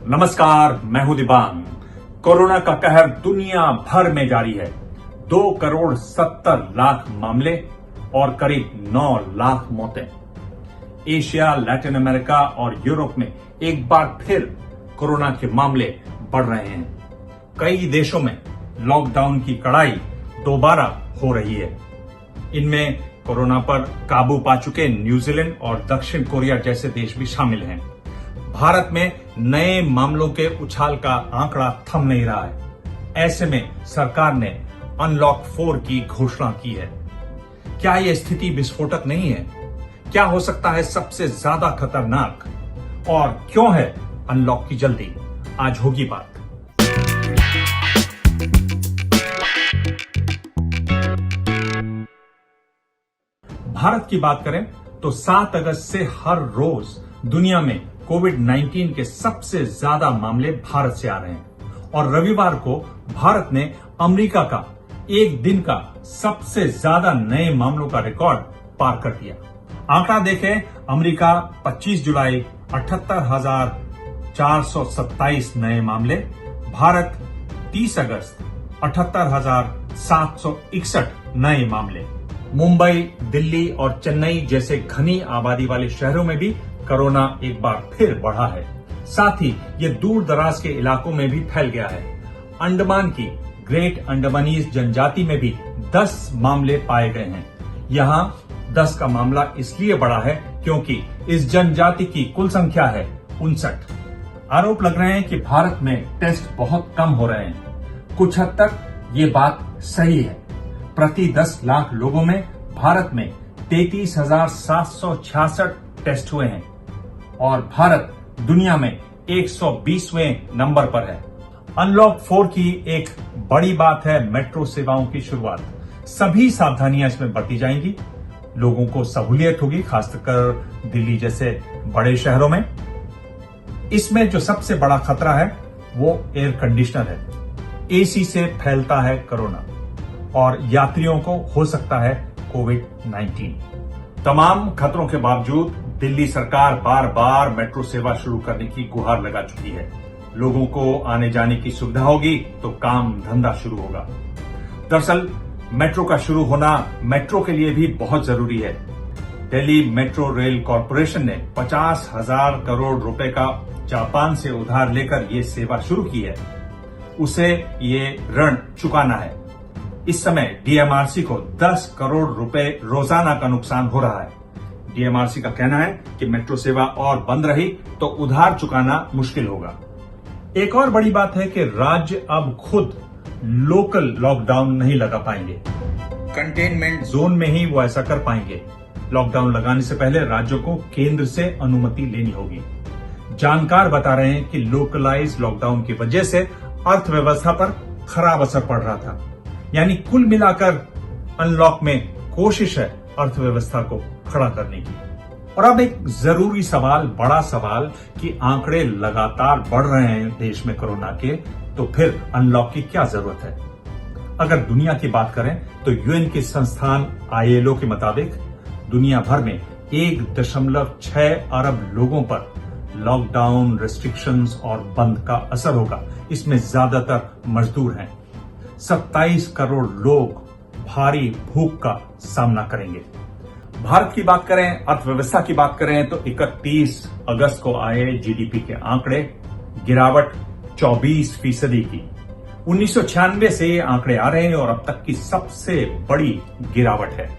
नमस्कार, मैं हूं दिबांग। कोरोना का कहर दुनिया भर में जारी है। 2,70,00,000 मामले और करीब 9 लाख मौतें। एशिया, लैटिन अमेरिका और यूरोप में एक बार फिर कोरोना के मामले बढ़ रहे हैं। कई देशों में लॉकडाउन की कड़ाई दोबारा हो रही है। इनमें कोरोना पर काबू पा चुके न्यूजीलैंड और दक्षिण कोरिया जैसे देश भी शामिल हैं। भारत में नए मामलों के उछाल का आंकड़ा थम नहीं रहा है। ऐसे में सरकार ने अनलॉक 4 की घोषणा की है। क्या यह स्थिति विस्फोटक नहीं है? क्या हो सकता है सबसे ज्यादा खतरनाक? और क्यों है अनलॉक की जल्दी? आज होगी बात। भारत की बात करें तो 7 अगस्त से हर रोज दुनिया में कोविड-19 के सबसे ज्यादा मामले भारत से आ रहे हैं और रविवार को भारत ने अमेरिका का एक दिन का सबसे ज्यादा नए मामलों का रिकॉर्ड पार कर दिया। आंकड़ा देखें, अमेरिका 25 जुलाई 78,427 नए मामले, भारत 30 अगस्त 78,761 नए मामले। मुंबई, दिल्ली और चेन्नई जैसे घनी आबादी वाले शहरों में भी कोरोना एक बार फिर बढ़ा है। साथ ही ये दूर दराज के इलाकों में भी फैल गया है। अंडमान की ग्रेट अंडमानीज जनजाति में भी 10 मामले पाए गए हैं। यहाँ 10 का मामला इसलिए बढ़ा है क्योंकि इस जनजाति की कुल संख्या है 59। आरोप लग रहे हैं कि भारत में टेस्ट बहुत कम हो रहे हैं। कुछ हद तक ये बात सही है। प्रति 10 लाख लोगों में भारत में 33,766 टेस्ट हुए हैं और भारत दुनिया में 120वें नंबर पर है। अनलॉक 4 की एक बड़ी बात है मेट्रो सेवाओं की शुरुआत। सभी सावधानियां इसमें बरती जाएंगी। लोगों को सहूलियत होगी, खासकर दिल्ली जैसे बड़े शहरों में। इसमें जो सबसे बड़ा खतरा है वो एयर कंडीशनर है। एसी से फैलता है कोरोना और यात्रियों को हो सकता है कोविड-19। तमाम खतरों के बावजूद दिल्ली सरकार बार बार मेट्रो सेवा शुरू करने की गुहार लगा चुकी है। लोगों को आने जाने की सुविधा होगी तो काम धंधा शुरू होगा। दरअसल मेट्रो का शुरू होना मेट्रो के लिए भी बहुत जरूरी है। दिल्ली मेट्रो रेल कॉरपोरेशन ने 50,000 करोड़ रुपए का जापान से उधार लेकर ये सेवा शुरू की है। उसे ये ऋण चुकाना है। इस समय डीएमआरसी को 10 करोड़ रुपए रोजाना का नुकसान हो रहा है। डीएमआरसी का कहना है कि मेट्रो सेवा और बंद रही तो उधार चुकाना मुश्किल होगा। एक और बड़ी बात है कि राज्य अब खुद लोकल लॉकडाउन नहीं लगा पाएंगे। कंटेनमेंट जोन में ही वो ऐसा कर पाएंगे। लॉकडाउन लगाने से पहले राज्यों को केंद्र से अनुमति लेनी होगी। जानकार बता रहे हैं कि लोकलाइज लॉकडाउन की वजह से अर्थव्यवस्था पर खराब असर पड़ रहा था। यानी कुल मिलाकर अनलॉक में कोशिश है अर्थव्यवस्था को खड़ा करने की। और अब एक जरूरी सवाल, बड़ा सवाल कि आंकड़े लगातार बढ़ रहे हैं देश में कोरोना के, तो फिर अनलॉक की क्या जरूरत है? अगर दुनिया की बात करें तो यूएन के संस्थान आईएलओ के मुताबिक दुनिया भर में 1.6 अरब लोगों पर लॉकडाउन, रेस्ट्रिक्शंस और बंद का असर होगा। इसमें ज्यादातर मजदूर हैं। 27 करोड़ लोग भारी भूख का सामना करेंगे। भारत की बात करें, अर्थव्यवस्था की बात करें तो 31 अगस्त को आए जीडीपी के आंकड़े गिरावट 24% की। 1996 से ये आंकड़े आ रहे हैं और अब तक की सबसे बड़ी गिरावट है।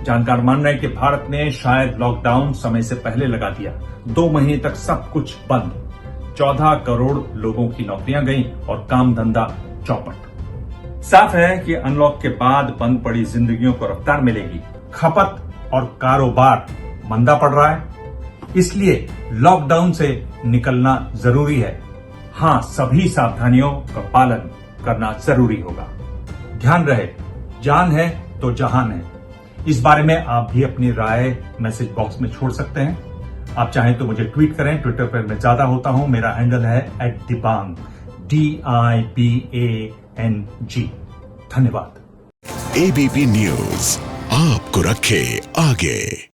जानकार मान रहे हैं कि भारत ने शायद लॉकडाउन समय से पहले लगा दिया। 2 महीने तक सब कुछ बंद। 14 करोड़ लोगों की नौकरियां गईं और काम धंधा चौपट। साफ है कि अनलॉक के बाद बंद पड़ी जिंदगियों को रफ्तार मिलेगी। खपत और कारोबार मंदा पड़ रहा है, इसलिए लॉकडाउन से निकलना जरूरी है। हां, सभी सावधानियों का पालन करना जरूरी होगा। ध्यान रहे, जान है तो जहान है। इस बारे में आप भी अपनी राय मैसेज बॉक्स में छोड़ सकते हैं। आप चाहें तो मुझे ट्वीट करें। ट्विटर पर मैं ज्यादा होता हूं। मेरा हैंडल है @दिबांग, DIBANG। धन्यवाद। एबीपी न्यूज आपको रखे आगे।